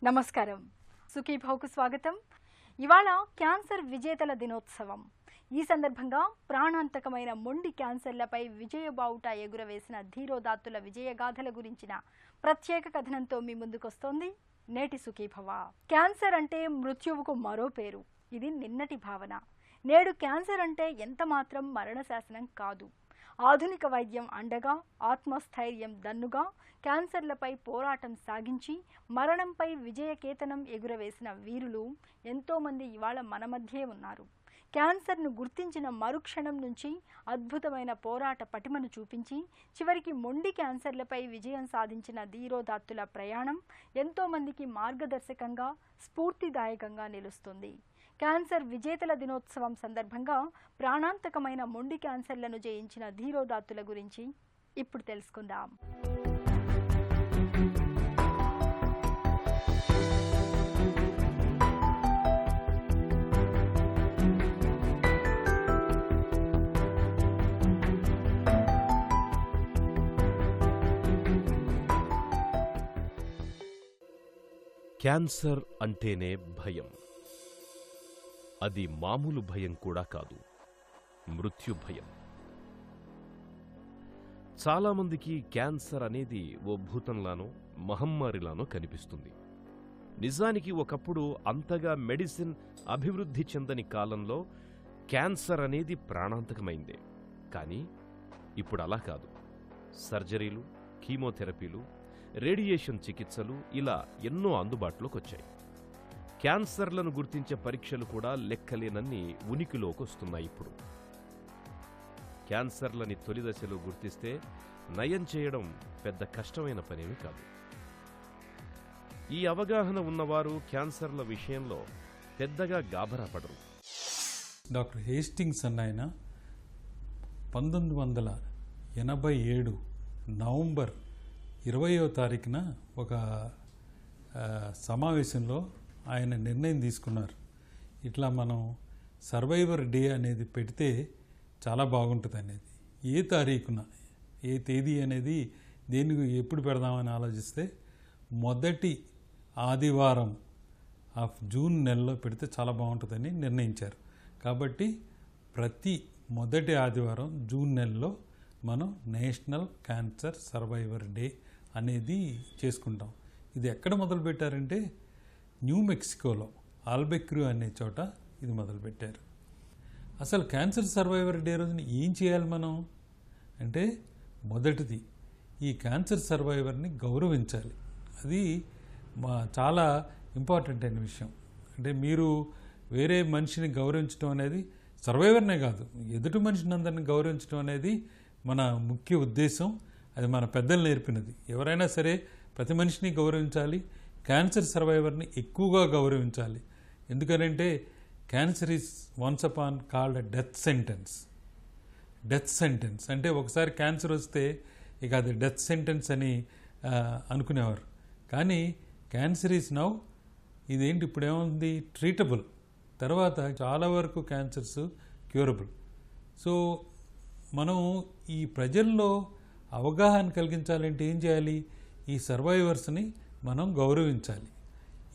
నమస్కారం. సుఖీభావుకు స్వాగతం. ఇవాళ క్యాన్సర్ విజేతల దినోత్సవం. ఈ సందర్భంగా ప్రాణాంతకమైన మొండి క్యాన్సర్లపై విజయబావుట ఎగురవేసిన ధీరోదాత్తుల విజయగాథల గురించిన ప్రత్యేక కథనంతో మీ ముందుకొస్తోంది నేటి సుఖీభవ. క్యాన్సర్ అంటే మృత్యువుకు మరో పేరు. ఇది నిన్నటి భావన. నేడు క్యాన్సర్ అంటే ఎంతమాత్రం మరణశాసనం కాదు. ఆధునిక వైద్యం అండగా, ఆత్మస్థైర్యం దన్నుగా క్యాన్సర్లపై పోరాటం సాగించి మరణంపై విజయకేతనం ఎగురవేసిన వీరులు ఎంతోమంది ఇవాళ మన మధ్యే ఉన్నారు. క్యాన్సర్ను గుర్తించిన మరుక్షణం నుంచి అద్భుతమైన పోరాట పటిమను చూపించి చివరికి మొండి క్యాన్సర్లపై విజయం సాధించిన ధీరోదాత్తుల ప్రయాణం ఎంతోమందికి మార్గదర్శకంగా, స్ఫూర్తిదాయకంగా నిలుస్తుంది. క్యాన్సర్ విజేతల దినోత్సవం సందర్భంగా ప్రాణాంతకమైన మొండి క్యాన్సర్లను జయించిన ధీరోదాత్తుల గురించి ఇప్పుడు తెలుసుకుందాం. క్యాన్సర్ అంటేనే భయం. అది మామూలు భయం కూడా కాదు, మృత్యు భయం. చాలామందికి క్యాన్సర్ అనేది ఓ భూతంలానో మహమ్మారిలానో కనిపిస్తుంది. నిజానికి ఒకప్పుడు అంతగా మెడిసిన్ అభివృద్ధి చెందని కాలంలో క్యాన్సర్ అనేది ప్రాణాంతకమైందే. కానీ ఇప్పుడు అలా కాదు. సర్జరీలు, కీమోథెరపీలు, రేడియేషన్ చికిత్సలు ఇలా ఎన్నో అందుబాటులోకి వచ్చాయి. క్యాన్సర్లను గుర్తించే పరీక్షలు కూడా లెక్కలేనన్ని ఉనికిలోకి వస్తున్నాయి. ఇప్పుడు క్యాన్సర్లని తొలి దశలో గుర్తిస్తే నయం చేయడం పెద్ద కష్టమైన పనేమి కాదు. ఈ అవగాహన ఉన్నవారు క్యాన్సర్ల విషయంలో పెద్దగా గాబరా పడరు. డాక్టర్ హేస్టింగ్స్ అన్న ఆయన 1987 నవంబర్ 20వ తారీఖున ఒక సమావేశంలో ఆయన నిర్ణయం తీసుకున్నారు. ఇట్లా మనం సర్వైవర్ డే అనేది పెడితే చాలా బాగుంటుంది అనేది. ఏ తారీఖున, ఏ తేదీ అనేది దేనికి ఎప్పుడు పెడదామని ఆలోచిస్తే మొదటి ఆదివారం ఆఫ్ జూన్ నెలలో పెడితే చాలా బాగుంటుందని నిర్ణయించారు. కాబట్టి ప్రతి మొదటి ఆదివారం జూన్ నెలలో మనం నేషనల్ క్యాన్సర్ సర్వైవర్ డే అనేది చేసుకుంటాం. ఇది ఎక్కడ మొదలుపెట్టారంటే న్యూ మెక్సికోలో ఆల్బెక్రూ అనే చోట ఇది మొదలుపెట్టారు. అసలు క్యాన్సర్ సర్వైవర్ డే రోజున ఏం చేయాలి మనం అంటే, మొదటిది ఈ క్యాన్సర్ సర్వైవర్ని గౌరవించాలి. అది చాలా ఇంపార్టెంట్ అయిన విషయం. అంటే మీరు వేరే మనిషిని గౌరవించడం అనేది, సర్వైవర్నే కాదు ఎదుటి మనిషిని అందరిని గౌరవించడం అనేది మన ముఖ్య ఉద్దేశం. అది మన పెద్దలు నేర్పినది. ఎవరైనా సరే ప్రతి మనిషిని గౌరవించాలి. క్యాన్సర్ సర్వైవర్ని ఎక్కువగా గౌరవించాలి. ఎందుకనంటే cancer is once upon called death sentence. Death sentence అంటే ఒకసారి క్యాన్సర్ వస్తే ఇక అది డెత్ సెంటెన్స్ అని అనుకునేవారు. కానీ క్యాన్సర్ ఈజ్ నౌ ఇదేంటి ఇప్పుడు ఏముంది, ట్రీటబుల్. తర్వాత చాలా వరకు క్యాన్సర్స్ క్యూరబుల్. సో మనం ఈ ప్రజల్లో అవగాహన కలిగించాలంటే ఏం చేయాలి, ఈ సర్వైవర్స్ని మనం గౌరవించాలి.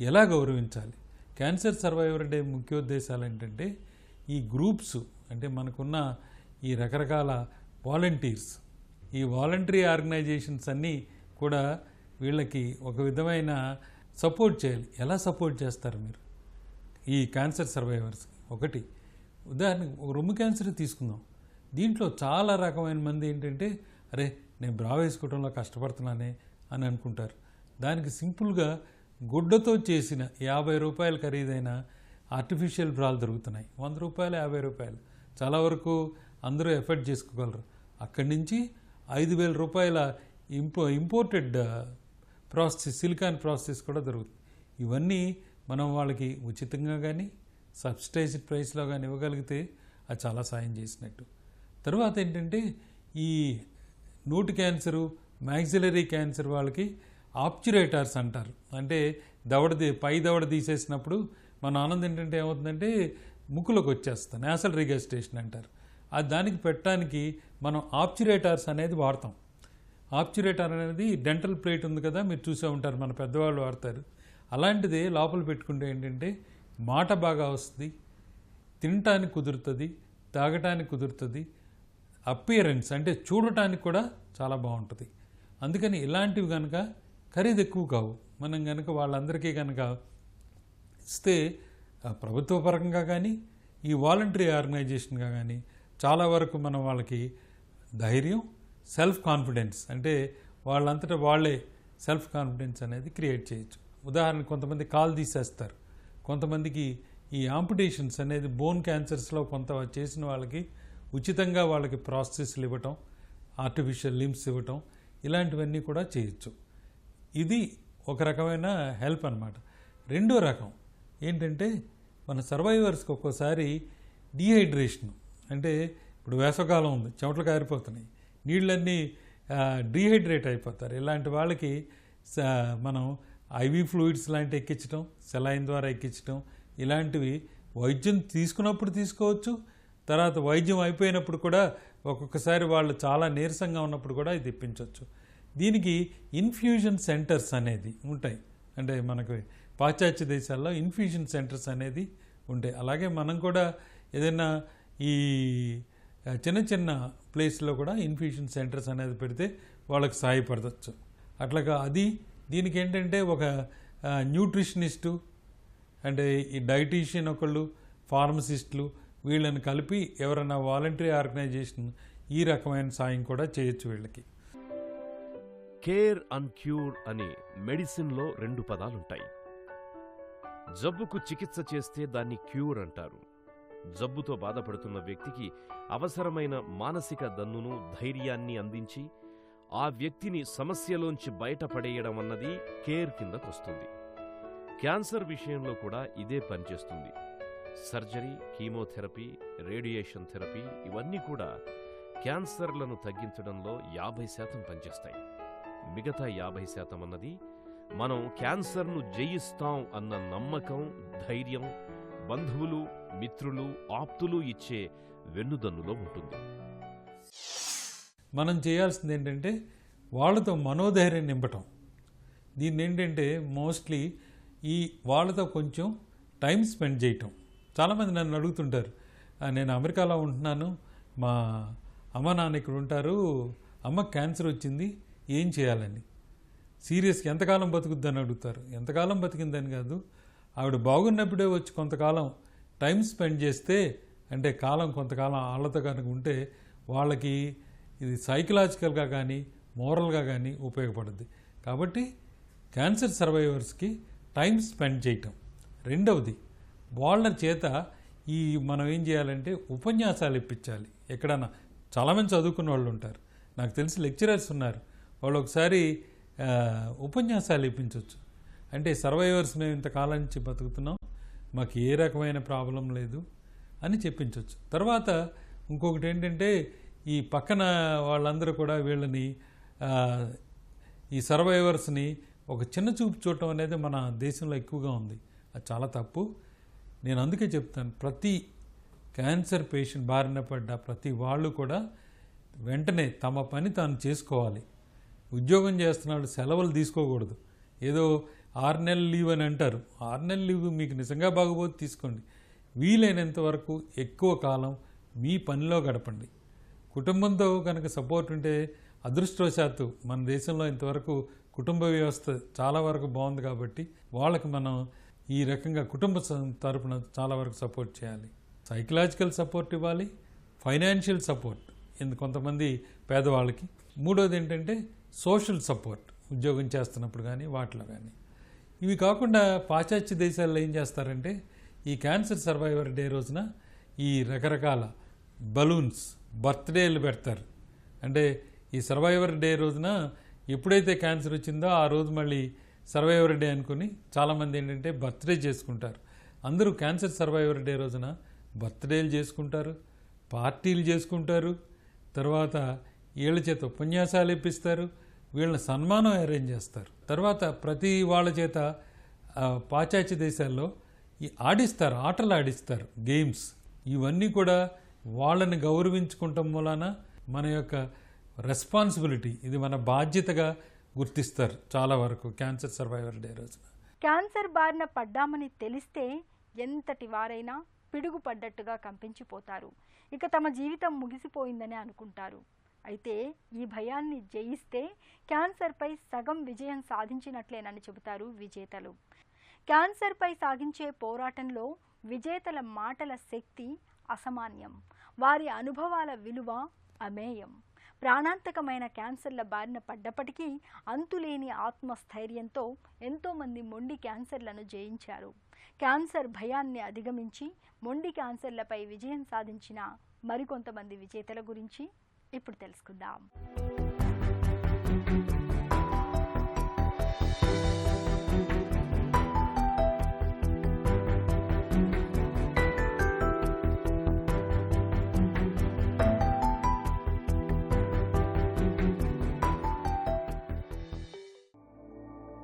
ఎలా గౌరవించాలి? క్యాన్సర్ సర్వైవర్ డే ముఖ్యోద్దేశాలు ఏంటంటే, ఈ గ్రూప్స్ అంటే మనకున్న ఈ రకరకాల వాలంటీర్స్, ఈ వాలంటరీ ఆర్గనైజేషన్స్ అన్నీ కూడా వీళ్ళకి ఒక విధమైన సపోర్ట్ చేయాలి. ఎలా సపోర్ట్ చేస్తారు మీరు ఈ క్యాన్సర్ సర్వైవర్స్కి? ఒకటి ఉదాహరణకు రొమ్ము క్యాన్సర్ తీసుకుందాం. దీంట్లో చాలా రకమైన మంది ఏంటంటే, అరే నేను బ్రా వేసుకోవడంలో కష్టపడుతున్నానే అని అనుకుంటారు. దానికి సింపుల్గా గుడ్డతో చేసిన 50 రూపాయలు ఖరీదైన ఆర్టిఫిషియల్ బ్రాలు దొరుకుతున్నాయి. 100 రూపాయలు, 50 రూపాయలు చాలా వరకు అందరూ ఎఫర్ట్ చేసుకోగలరు. అక్కడి నుంచి 5,000 రూపాయల ఇంపోర్టెడ్ ప్రాసెస్, సిలికాన్ ప్రాసెస్ కూడా దొరుకుతుంది. ఇవన్నీ మనం వాళ్ళకి ఉచితంగా కానీ సబ్సిడైజ్డ్ ప్రైస్లో కానీ ఇవ్వగలిగితే అది చాలా సాయం చేసినట్టు. తర్వాత ఏంటంటే, ఈ నోటి క్యాన్సరు, మ్యాక్సిలరీ క్యాన్సర్ వాళ్ళకి ఆప్చురేటర్స్ అంటారు. అంటే పై దవడ తీసేసినప్పుడు మన ఆనందం ఏంటంటే ఏమవుతుందంటే ముక్కులోకి వచ్చేస్తాం, నేసల్ రిగస్టేషన్ అంటారు. దానికి పెట్టడానికి మనం ఆప్చురేటర్స్ అనేది వాడతాం. ఆప్చురేటర్ అనేది డెంటల్ ప్లేట్ ఉంది కదా, మీరు చూసే ఉంటారు, మన పెద్దవాళ్ళు వాడతారు. అలాంటిదే లోపల పెట్టుకుంటే ఏంటంటే మాట బాగా వస్తుంది, తినటానికి కుదురుతుంది, తాగటానికి కుదురుతుంది, అపియరెన్స్ అంటే చూడటానికి కూడా చాలా బాగుంటుంది. అందుకని ఇలాంటివి కనుక ఖరీదు ఎక్కువ కావు. మనం కనుక వాళ్ళందరికీ కనుక ఇస్తే ప్రభుత్వ పరంగా కానీ ఈ వాలంటరీ ఆర్గనైజేషన్గా కానీ చాలా వరకు మనం వాళ్ళకి ధైర్యం, సెల్ఫ్ కాన్ఫిడెన్స్ అంటే వాళ్ళంతటా వాళ్ళే సెల్ఫ్ కాన్ఫిడెన్స్ అనేది క్రియేట్ చేయొచ్చు. ఉదాహరణకు కొంతమంది కాలు తీసేస్తారు, కొంతమందికి ఈ ఆంపుటేషన్స్ అనేది బోన్ క్యాన్సర్స్లో కొంత చేసిన వాళ్ళకి ఉచితంగా వాళ్ళకి ప్రాసెస్లు ఇవ్వటం, ఆర్టిఫిషియల్ లిమ్స్ ఇవ్వటం, ఇలాంటివన్నీ కూడా చేయొచ్చు. ఇది ఒక రకమైన హెల్ప్ అన్నమాట. రెండో రకం ఏంటంటే మన సర్వైవర్స్కి ఒక్కోసారి డీహైడ్రేషన్ అంటే ఇప్పుడు వేసవకాలం ఉంది, చెమటలు కారిపోతున్నాయి, నీళ్ళన్నీ డీహైడ్రేట్ అయిపోతారు. ఇలాంటి వాళ్ళకి మనం ఐవీ ఫ్లూయిడ్స్ లాంటివి ఎక్కించడం, సెలైన్ ద్వారా ఎక్కించడం, ఇలాంటివి వైద్యం తీసుకున్నప్పుడు తీసుకోవచ్చు. తర్వాత వైద్యం అయిపోయినప్పుడు కూడా ఒక్కొక్కసారి వాళ్ళు చాలా నీరసంగా ఉన్నప్పుడు కూడా ఇది ఇప్పించవచ్చు. దీనికి ఇన్ఫ్యూజన్ సెంటర్స్ అనేది ఉంటాయి. అంటే మనకు పాశ్చాత్య దేశాల్లో ఇన్ఫ్యూజన్ సెంటర్స్ అనేది ఉంటాయి. అలాగే మనం కూడా ఏదైనా ఈ చిన్న చిన్న ప్లేస్లో కూడా ఇన్ఫ్యూజన్ సెంటర్స్ అనేది పెడితే వాళ్ళకి సహాయపడవచ్చు. అట్లాగా అది దీనికి ఏంటంటే ఒక న్యూట్రిషనిస్టు అంటే ఈ డైటీషియన్ ఒకళ్ళు, ఫార్మసిస్టులు వీళ్ళని కలిపి ఎవరైనా వాలంటరీ ఆర్గనైజేషన్ ఈ రకమైన సాయం కూడా చేయొచ్చు వీళ్ళకి. కేర్ అండ్ క్యూర్ అనే మెడిసిన్లో 2 పదాలుంటాయి. జబ్బుకు చికిత్స చేస్తే దాన్ని క్యూర్ అంటారు. జబ్బుతో బాధపడుతున్న వ్యక్తికి అవసరమైన మానసిక దన్నును, ధైర్యాన్ని అందించి ఆ వ్యక్తిని సమస్యలోంచి బయటపడేయడం అన్నది కేర్ కిందకొస్తుంది. క్యాన్సర్ విషయంలో కూడా ఇదే పనిచేస్తుంది. సర్జరీ, కీమోథెరపీ, రేడియేషన్ థెరపీ ఇవన్నీ కూడా క్యాన్సర్లను తగ్గించడంలో 50% పనిచేస్తాయి. మిగతా 50% అన్నది మనం క్యాన్సర్ను జయిస్తాం అన్న నమ్మకం, ధైర్యం, బంధువులు, మిత్రులు, ఆప్తులు ఇచ్చే వెన్నుదన్నులో ఉంటుంది. మనం చేయాల్సింది ఏంటంటే వాళ్ళతో మనోధైర్యం నింపటం. దీన్ని ఏంటంటే మోస్ట్లీ ఈ వాళ్ళతో కొంచెం టైం స్పెండ్ చేయటం. చాలామంది నన్ను అడుగుతుంటారు, నేను అమెరికాలో ఉంటున్నాను, మా అమ్మ నాన్న ఇక్కడ ఉంటారు, అమ్మకి క్యాన్సర్ వచ్చింది, ఏం చేయాలని. సీరియస్గా ఎంతకాలం బతుకుద్దని అడుగుతారు. ఎంతకాలం బతికిందని కాదు, ఆవిడ బాగున్నప్పుడే వచ్చి కొంతకాలం టైం స్పెండ్ చేస్తే అంటే కొంతకాలం వాళ్ళతో కనుక ఉంటే వాళ్ళకి ఇది సైకలాజికల్గా కానీ మోరల్గా కానీ ఉపయోగపడుద్ది. కాబట్టి క్యాన్సర్ సర్వైవర్స్కి టైం స్పెండ్ చేయటం. రెండవది వాళ్ళ చేత మనం ఏం చేయాలంటే ఉపన్యాసాలు ఇప్పించాలి. ఎక్కడన్నా చాలామంది చదువుకున్న వాళ్ళు ఉంటారు, నాకు తెలిసి లెక్చరర్స్ ఉన్నారు, వాళ్ళు ఒకసారి ఉపన్యాసాలు ఇప్పించవచ్చు. అంటే సర్వైవర్స్ మేము ఇంతకాలం నుంచి బతుకుతున్నాం, మాకు ఏ రకమైన ప్రాబ్లం లేదు అని చెప్పించవచ్చు. తర్వాత ఇంకొకటి ఏంటంటే ఈ పక్కన వాళ్ళందరూ కూడా వీళ్ళని ఈ సర్వైవర్స్ని ఒక చిన్న చూపు చూడటం అనేది మన దేశంలో ఎక్కువగా ఉంది. అది చాలా తప్పు. నేను అందుకే చెప్తాను, ప్రతి క్యాన్సర్ పేషెంట్ బారిన పడ్డ ప్రతి వాళ్ళు కూడా వెంటనే తమ పని తాను చేసుకోవాలి. ఉద్యోగం చేస్తున్నాడు, సెలవులు తీసుకోకూడదు. ఏదో 6 నెలల లీవ్ అని అంటారు. 6 నెలల లీవ్ మీకు నిజంగా బాగోపోతే తీసుకోండి. వీలైనంత వరకు ఎక్కువ కాలం మీ పనిలో గడపండి. కుటుంబంతో కనుక సపోర్ట్ ఉంటే, అదృష్టవశాత్తు మన దేశంలో ఇంతవరకు కుటుంబ వ్యవస్థ చాలా వరకు బాగుంది కాబట్టి వాళ్ళకి మనం ఈ రకంగా కుటుంబ తరపున చాలా వరకు సపోర్ట్ చేయాలి. సైకలాజికల్ సపోర్ట్ ఇవ్వాలి, ఫైనాన్షియల్ సపోర్ట్ కొంతమంది పేదవాళ్ళకి. మూడోది ఏంటంటే సోషల్ సపోర్ట్, ఉద్యోగం చేస్తున్నప్పుడు కానీ వాటిలో కానీ. ఇవి కాకుండా పాశ్చాత్య దేశాల్లో ఏం చేస్తారంటే ఈ క్యాన్సర్ సర్వైవర్ డే రోజున ఈ రకరకాల బలూన్స్, బర్త్డేలు పెడతారు. అంటే ఈ సర్వైవర్ డే రోజున ఎప్పుడైతే క్యాన్సర్ వచ్చిందో ఆ రోజు మళ్ళీ సర్వైవర్ డే అనుకుని చాలామంది ఏంటంటే బర్త్డే చేసుకుంటారు. అందరూ క్యాన్సర్ సర్వైవర్ డే రోజున బర్త్డేలు చేసుకుంటారు, పార్టీలు చేసుకుంటారు, తర్వాత వీళ్ళ చేత ఉపన్యాసాలు ఇప్పిస్తారు, వీళ్ళని సన్మానం అరేంజ్ చేస్తారు. తర్వాత ప్రతి వాళ్ళ చేత పాశ్చాత్య దేశాల్లో ఈ ఆటలు ఆడిస్తారు, గేమ్స్. ఇవన్నీ కూడా వాళ్ళని గౌరవించుకుంటాం మూలాన మన యొక్క రెస్పాన్సిబిలిటీ, ఇది మన బాధ్యతగా గుర్తిస్తారు చాలా వరకు క్యాన్సర్ సర్వైవర్ డే రోజున. క్యాన్సర్ బారిన పడ్డామని తెలిస్తే ఎంతటి వారైనా పిడుగుపడ్డట్టుగా కంపించిపోతారు. ఇక తమ జీవితం ముగిసిపోయిందని అనుకుంటారు. అయితే ఈ భయాన్ని జయిస్తే క్యాన్సర్పై సగం విజయం సాధించినట్లేనని చెబుతారు విజేతలు. క్యాన్సర్పై సాగించే పోరాటంలో విజేతల మాటల శక్తి అసమాన్యం, వారి అనుభవాల విలువ అమేయం. ప్రాణాంతకమైన క్యాన్సర్ల బారిన పడ్డప్పటికీ అంతులేని ఆత్మస్థైర్యంతో ఎంతోమంది మొండి క్యాన్సర్లను జయించారు. క్యాన్సర్ భయాన్ని అధిగమించి మొండి క్యాన్సర్లపై విజయం సాధించిన మరికొంతమంది విజేతల గురించి ఇప్పుడు తెలుసుకుందాం.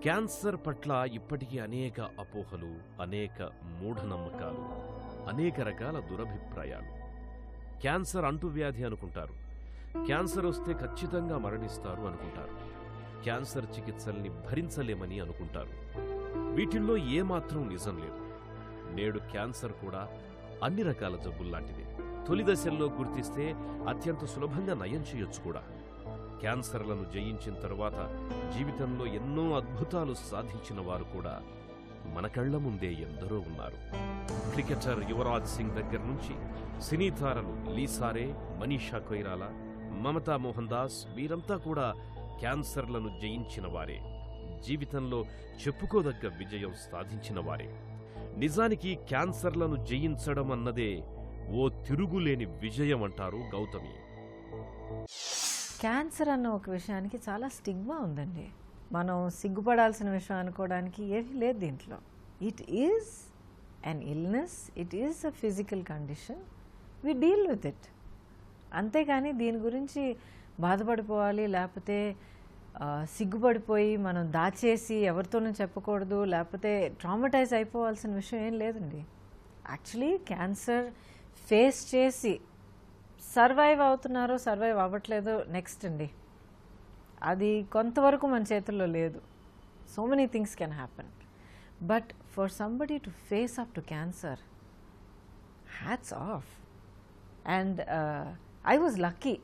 క్యాన్సర్ పట్ల ఇప్పటికీ అనేక అపోహలు, అనేక మూఢనమ్మకాలు, అనేక రకాల దురభిప్రాయాలు. క్యాన్సర్ అంటువ్యాధి అనుకుంటారు, క్యాన్సర్ వస్తే ఖచ్చితంగా మరణిస్తారు అనుకుంటారు, క్యాన్సర్ చికిత్సల్ని భరించలేమని అనుకుంటారు. వీటిల్లో ఏమాత్రం నిజం లేదు. నేడు క్యాన్సర్ కూడా అన్ని రకాల జబ్బుల్లాంటిదే. తొలి దశల్లో గుర్తిస్తే అత్యంత సులభంగా నయం చేయొచ్చు కూడా. క్యాన్సర్లను జయించిన తరువాత జీవితంలో ఎన్నో అద్భుతాలు సాధించిన వారు కూడా మన కళ్ల ముందే ఎందరో ఉన్నారు. క్రికెటర్ యువరాజ్ సింగ్ దగ్గర నుంచి సినీ తారలు లీసారే, మనీషా కొయిరాలా, మమతా మోహన్ దాస్ వీరంతా కూడా క్యాన్సర్లను జయించిన వారే. జీవితంలో చెప్పుకోదగ్గ విజయం సాధించిన వారే. నిజానికి క్యాన్సర్లను జయించడం అన్నదే ఓ తిరుగులేని విజయం అంటారు గౌతమి. క్యాన్సర్ అన్న ఒక విషయానికి చాలా స్టిగ్మా ఉందండి. మనం సిగ్గుపడాల్సిన విషయం అనుకోవడానికి ఏమీ లేదు దీంట్లో. It is an illness, it is a physical condition, we deal with it. అంతేకాని దీని గురించి బాధపడిపోవాలి, లేకపోతే సిగ్గుపడిపోయి మనం దాచేసి ఎవరితోనూ చెప్పకూడదు, లేకపోతే ట్రామటైజ్ అయిపోవాల్సిన విషయం ఏం లేదండి. యాక్చువల్లీ క్యాన్సర్ ఫేస్ చేసి సర్వైవ్ అవుతున్నారో సర్వైవ్ అవ్వట్లేదో నెక్స్ట్ అండి. అది కొంతవరకు మన చేతుల్లో లేదు. So many things can happen. But for somebody to face up to cancer, hats off. And I was lucky.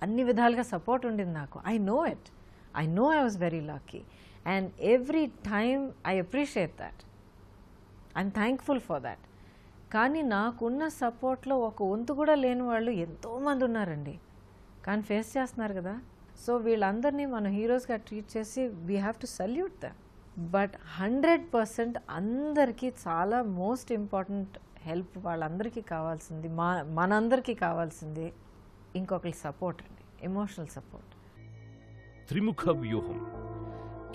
అన్ని విధాలుగా సపోర్ట్ ఉండింది నాకు. I know it. I know I was very lucky. And every time I appreciate that. I'm thankful for that. కానీ నాకున్న సపోర్ట్లో ఒక వంతు కూడా లేని వాళ్ళు ఎంతోమంది ఉన్నారండి. కానీ ఫేస్ చేస్తున్నారు కదా. సో వీళ్ళందరినీ మనం హీరోస్గా ట్రీట్ చేసి we have to salute them. But 100% అందరికీ చాలా మోస్ట్ ఇంపార్టెంట్ హెల్ప్ వాళ్ళందరికీ కావాల్సింది, మనందరికీ కావాల్సింది ఇంకొకరి సపోర్ట్ అండి, ఎమోషనల్ సపోర్ట్. త్రిముఖ వ్యూహం.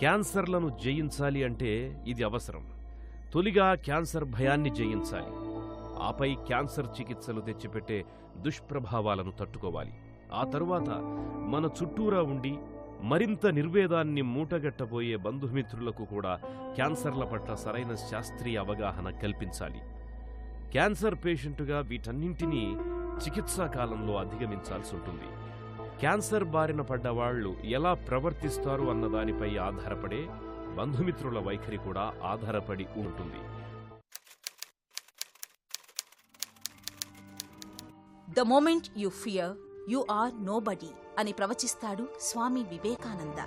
క్యాన్సర్లను జయించాలి అంటే ఇది అవసరం. తొలిగా క్యాన్సర్ భయాన్ని జయించాలి. ఆపై క్యాన్సర్ చికిత్సలు తెచ్చిపెట్టే దుష్ప్రభావాలను తట్టుకోవాలి. ఆ తరువాత మన చుట్టూరా ఉండి మరింత నిర్వేదాన్ని మూటగట్టబోయే బంధుమిత్రులకు కూడా క్యాన్సర్ల పట్ల సరైన శాస్త్రీయ అవగాహన కల్పించాలి. క్యాన్సర్ పేషెంటుగా వీటన్నింటినీ చికిత్సా కాలంలో అధిగమించాల్సి ఉంటుంది. క్యాన్సర్ బారిన పడ్డవాళ్లు ఎలా ప్రవర్తిస్తారు అన్నదానిపై ఆధారపడే బంధుమిత్రుల వైఖరి కూడా ఆధారపడి ఉంటుంది. The moment you fear you are nobody అని ప్రవచిస్తాడు స్వామి వివేకానంద.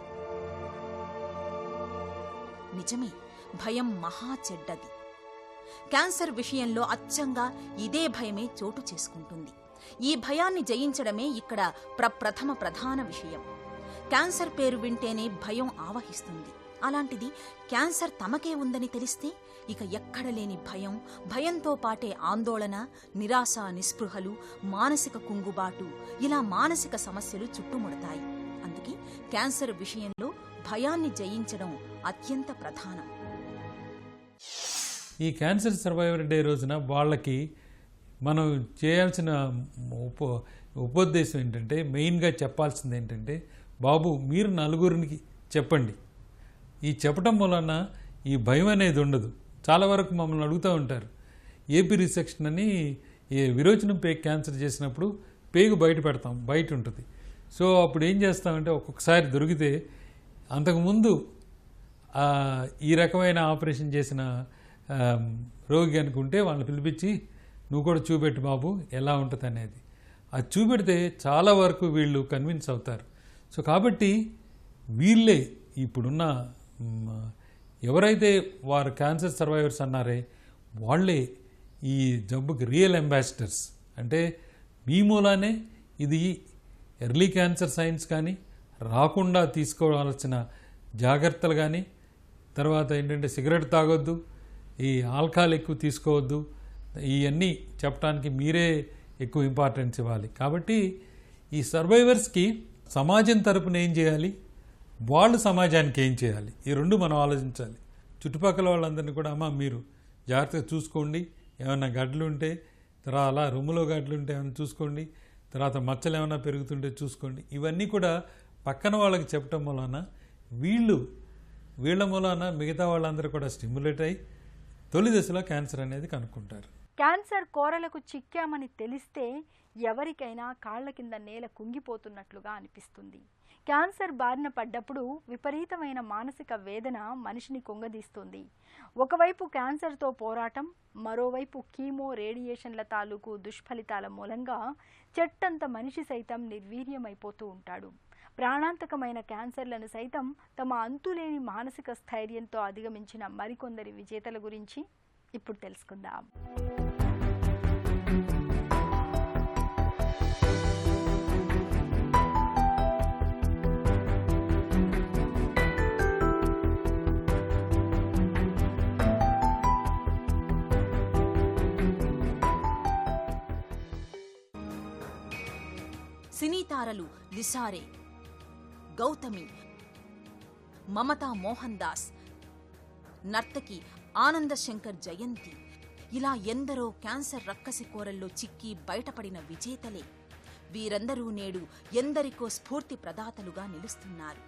నిజమే, భయం మహా చెడ్డది. క్యాన్సర్ విషయంలో అచ్చంగా ఇదే భయమే చోటు చేసుకుంటుంది. ఈ భయాన్ని జయించడమే ఇక్కడ ప్రధాన విషయం. క్యాన్సర్ పేరు వింటేనే భయం ఆవహిస్తుంది. అలాంటిది క్యాన్సర్ తమకే ఉందని తెలిస్తే ఇక ఎక్కడ లేని భయం, భయంతో పాటే ఆందోళన, నిరాశ, నిస్పృహలు, మానసిక కుంగుబాటు, ఇలా మానసిక సమస్యలు చుట్టుముడతాయి. అందుకే క్యాన్సర్ విషయంలో భయాన్ని జయించడం అత్యంత ప్రధానం. ఈ క్యాన్సర్ సర్వైవర్ డే రోజున వాళ్ళకి మనం చేయాల్సిన ఉపోద్దేశం ఏంటంటే, మెయిన్గా చెప్పాల్సింది ఏంటంటే, బాబు మీరు నలుగురికి చెప్పండి. ఈ చెప్పటం వలన ఈ భయం అనేది ఉండదు. చాలా వరకు మమ్మల్ని అడుగుతూ ఉంటారు, ఏపీ రిసెక్షన్ అని విరోచనం పేగు క్యాన్సర్ చేసినప్పుడు పేగు బయట పెడతాం, బయట ఉంటుంది. సో అప్పుడు ఏం చేస్తామంటే, ఒక్కొక్కసారి దొరికితే అంతకుముందు ఈ రకమైన ఆపరేషన్ చేసిన రోగి అనుకుంటే వాళ్ళని పిలిపించి నువ్వు కూడా చూపెట్టు బాబు ఎలా ఉంటుంది అనేది. అది చూపెడితే చాలా వరకు వీళ్ళు కన్విన్స్ అవుతారు. సో కాబట్టి వీళ్ళే ఇప్పుడున్న ఎవరైతే వారు క్యాన్సర్ సర్వైవర్స్ అన్నారే వాళ్ళే ఈ జబ్బుకి రియల్ అంబాసిడర్స్. అంటే మీ మూలానే ఇది ఎర్లీ క్యాన్సర్ సైన్స్ కానీ, రాకుండా తీసుకోవాల్సిన జాగ్రత్తలు కానీ, తర్వాత ఏంటంటే సిగరెట్ తాగొద్దు, ఈ ఆల్కహాల్ ఎక్కువ తీసుకోవద్దు, ఇవన్నీ చెప్పడానికి మీరే ఎక్కువ ఇంపార్టెన్స్ ఇవ్వాలి. కాబట్టి ఈ సర్వైవర్స్కి సమాజం తరపున ఏం చేయాలి, వాళ్ళు సమాజానికి ఏం చేయాలి, ఈ రెండు మనం ఆలోచించాలి. చుట్టుపక్కల వాళ్ళందరినీ కూడా అమ్మ మీరు జాగ్రత్తగా చూసుకోండి, ఏమైనా గడ్డలు ఉంటే తర్వాత అలా రొమ్ములో గడ్డలు ఉంటే ఏమైనా చూసుకోండి, తర్వాత మచ్చలు ఏమైనా పెరుగుతుంటే చూసుకోండి. ఇవన్నీ కూడా పక్కన వాళ్ళకి చెప్పటం వలన వీళ్ళ మూలాన మిగతా వాళ్ళందరూ కూడా స్టిమ్యులేట్ అయ్యి తొలి దశలో క్యాన్సర్ అనేది కనుక్కుంటారు. క్యాన్సర్ కోరలకు చిక్కామని తెలిస్తే ఎవరికైనా కాళ్ల కింద నేల కుంగిపోతున్నట్లుగా అనిపిస్తుంది. క్యాన్సర్ బారిన పడ్డప్పుడు విపరీతమైన మానసిక వేదన మనిషిని కుంగదీస్తుంది. ఒకవైపు క్యాన్సర్తో పోరాటం, మరోవైపు కీమో రేడియేషన్ల తాలూకు దుష్ఫలితాల మూలంగా చెట్టంత మనిషి సైతం నిర్వీర్యమైపోతూ ఉంటాడు. ప్రాణాంతకమైన క్యాన్సర్లను సైతం తమ అంతులేని మానసిక స్థైర్యంతో అధిగమించిన మరికొందరి విజేతల గురించి ఇప్పుడు తెలుసుకుందాం. సినీతారలు లిసారే, గౌతమి, మమతా మోహన్ దాస్, నర్తకి ఆనంద శంకర్ జయంతి, ఇలా ఎందరో క్యాన్సర్ రక్కసి కోరల్లో చిక్కి బయటపడిన విజేతలే. వీరందరూ నేడు ఎందరికో స్ఫూర్తి ప్రదాతలుగా నిలుస్తున్నారు.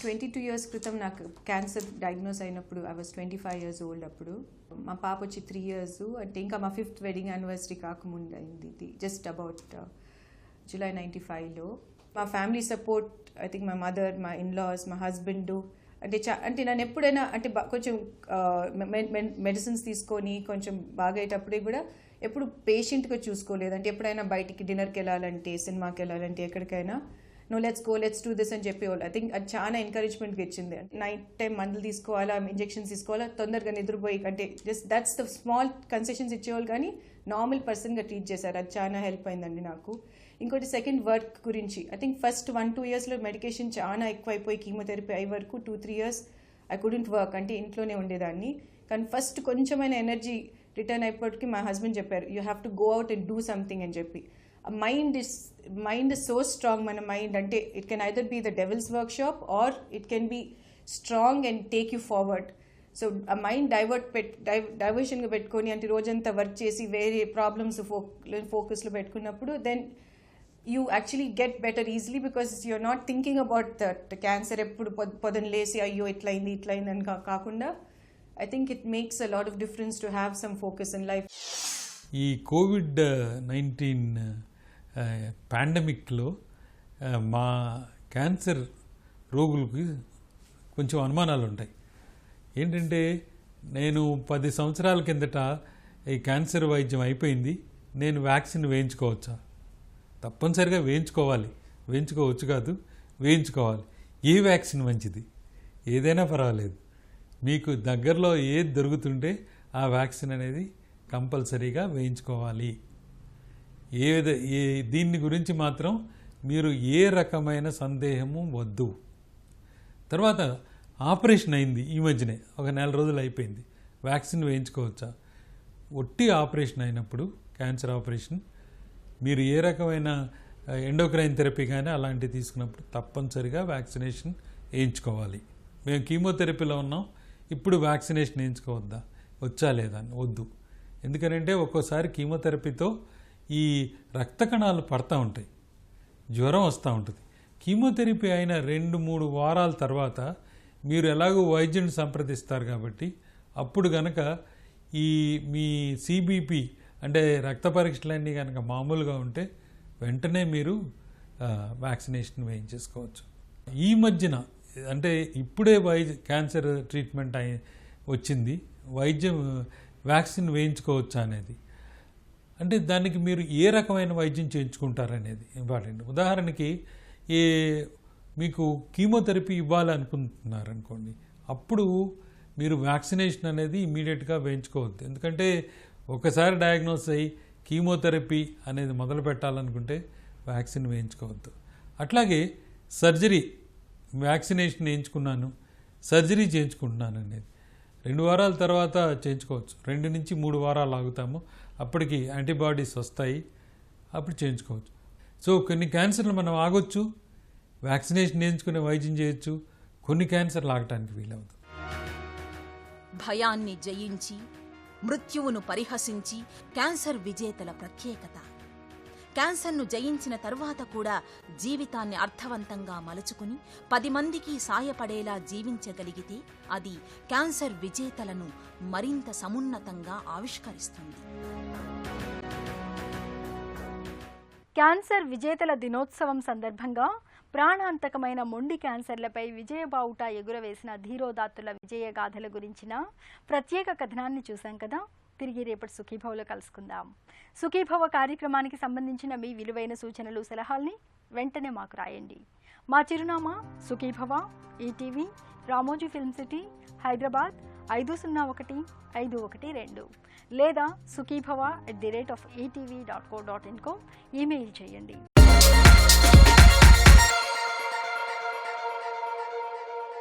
22 years క్రితం నాకు క్యాన్సర్ డయాగ్నోస్ అయినప్పుడు ఐ వాజ్ 25 years old. అప్పుడు మా పాప వచ్చి 3 years, అంటే ఇంకా మా 5th వెడ్డింగ్ యానివర్సరీ కాకముందు అయింది ఇది, జస్ట్ అబౌట్ July 95లో. మా family support, I think my mother, మా ఇన్లాస్, మా హస్బెండ్, అంటే నన్ను ఎప్పుడైనా అంటే కొంచెం మెడిసిన్స్ తీసుకొని కొంచెం బాగయ్యేటప్పుడే కూడా ఎప్పుడు పేషెంట్గా చూసుకోలేదు. అంటే ఎప్పుడైనా బయటికి డిన్నర్కి వెళ్ళాలంటే, సినిమాకి వెళ్ళాలంటే, ఎక్కడికైనా no let's go, let's do this అని చెప్పేవాళ్ళు. ఐ థింక్ అది చాలా ఎంకరేజ్మెంట్గా ఇచ్చింది. నైట్ టైం మందులు తీసుకోవాలా, ఇంజెక్షన్స్ తీసుకోవాలా, తొందరగా నిద్రపోయి, అంటే just that's the small concessions ఇచ్చేవాళ్ళు, కానీ నార్మల్ పర్సన్గా ట్రీట్ చేశారు. అది చాలా హెల్ప్ అయిందండి నాకు. ఇంకోటి సెకండ్ వర్క్ గురించి, ఐ థింక్ ఫస్ట్ 1-2 yearsలో మెడికేషన్ చాలా ఎక్కువైపోయి కీమోథెరపీ అయ్యే వరకు 2-3 years ఐ కుడెంట్ వర్క్, అంటే ఇంట్లోనే ఉండేదాన్ని. కానీ ఫస్ట్ కొంచెమైన ఎనర్జీ రిటర్న్ అయిపోయికి మా హస్బెండ్ చెప్పారు, you have to go out and do something అని చెప్పి. Mind is so strong. మన మైండ్ అంటే it can either be the devil's workshop or it can be strong and take you forward. So ఆ mind డైవర్షన్గా పెట్టుకొని, అంటే రోజంతా work చేసి వేరే ప్రాబ్లమ్స్ ఫోకస్లో పెట్టుకున్నప్పుడు then you actually get better easily because you're not thinking about the cancer eppudu podana lesi ayyo itla indi అని కాకుండా I think it makes a lot of difference to have some focus in life. ఈ COVID-19 పాండమిక్లో మా cancer రోగులకి కొంచెం అనుమానాలు ఉంటాయి. ఏంటంటే నేను 10 సంవత్సరాల కిందట ఈ క్యాన్సర్ వైద్యం అయిపోయింది, నేను వ్యాక్సిన్ వేయించుకోవచ్చా? తప్పనిసరిగా వేయించుకోవచ్చు కాదు, వేయించుకోవాలి. ఏ వ్యాక్సిన్ మంచిది? ఏదైనా పర్వాలేదు, మీకు దగ్గరలో ఏది దొరుకుతుంటే ఆ వ్యాక్సిన్ అనేది కంపల్సరీగా వేయించుకోవాలి. దీన్ని గురించి మాత్రం మీరు ఏ రకమైన సందేహము వద్దు. తర్వాత ఆపరేషన్ అయింది ఈ మధ్యనే, ఒక 1 నెల రోజులు అయిపోయింది, వ్యాక్సిన్ వేయించుకోవచ్చా? ఒట్టి ఆపరేషన్ అయినప్పుడు, క్యాన్సర్ ఆపరేషన్, మీరు ఏ రకమైన ఎండోక్రైన్ థెరపీ కానీ అలాంటివి తీసుకున్నప్పుడు తప్పనిసరిగా వ్యాక్సినేషన్ వేయించుకోవాలి. మేము కీమోథెరపీలో ఉన్నాం, ఇప్పుడు వ్యాక్సినేషన్ వేయించుకోవద్దా, వచ్చా లేదా? వద్దు. ఎందుకంటే ఒక్కోసారి కీమోథెరపీతో ఈ రక్త కణాలు పడతా ఉంటాయి, జ్వరం వస్తూ ఉంటుంది. కీమోథెరపీ అయిన 2-3 వారాల తర్వాత మీరు ఎలాగో వైద్యుని సంప్రదిస్తారు కాబట్టి అప్పుడు కనుక మీ సిబిపి అంటే రక్త పరీక్షలన్నీ కనుక మామూలుగా ఉంటే వెంటనే మీరు వ్యాక్సినేషన్ వేయించేసుకోవచ్చు. ఈ మధ్యన అంటే ఇప్పుడే క్యాన్సర్ ట్రీట్మెంట్ వచ్చింది, వ్యాక్సిన్ వేయించుకోవచ్చా అనేది. అంటే దానికి మీరు ఏ రకమైన వైద్యం చేయించుకుంటారనేది ఇంపార్టెంట్. ఉదాహరణకి మీకు కీమోథెరపీ ఇవ్వాలనుకుంటున్నారు అనుకోండి, అప్పుడు మీరు వ్యాక్సినేషన్ అనేది ఇమీడియట్గా వేయించుకోవద్దు. ఎందుకంటే ఒకసారి డయాగ్నోస్ అయ్యి కీమోథెరపీ అనేది మొదలు పెట్టాలనుకుంటే వ్యాక్సిన్ వేయించుకోవద్దు. అట్లాగే సర్జరీ, వ్యాక్సినేషన్ వేయించుకున్నాను, సర్జరీ చేయించుకుంటున్నాను అనేది 2 వారాల తర్వాత చేయించుకోవచ్చు. 2 నుంచి 3 వారాలు ఆగుతాము, అప్పటికి యాంటీబాడీస్ వస్తాయి, అప్పుడు చేయించుకోవచ్చు. సో కొన్ని క్యాన్సర్లు మనం ఆగొచ్చు, వ్యాక్సినేషన్ వేయించుకునే వైద్యం చేయొచ్చు, కొన్ని క్యాన్సర్లు ఆగటానికి వీలవుతుంది. భయాన్ని జయించి మృత్యువును పరిహసించి క్యాన్సర్ విజేతల ప్రత్యేకత. క్యాన్సర్ను జయించిన తరువాత కూడా జీవితాన్ని అర్థవంతంగా మలుచుకుని 10 మందికి సాయపడేలా జీవించగలిగితే అది క్యాన్సర్ విజేతలను మరింత సమున్నతంగా ఆవిష్కరిస్తుంది. క్యాన్సర్ విజేతల దినోత్సవం సందర్భంగా ప్రాణాంతకమైన మొండి క్యాన్సర్లపై విజయబావుట ఎగురవేసిన ధీరోదాత్తుల విజయగాథల గురించిన ప్రత్యేక కథనాన్ని చూశాం కదా. తిరిగి రేపటి సుఖీభవలో కలుసుకుందాం. సుఖీభవ కార్యక్రమానికి సంబంధించిన మీ విలువైన సూచనలు, సలహాల్ని వెంటనే మాకు రాయండి. మా చిరునామా Sukhibhava, ETV, Ramoji film city, Hyderabad 501512 లేదా sukhibhava@etv.co.in ఈమెయిల్ చేయండి.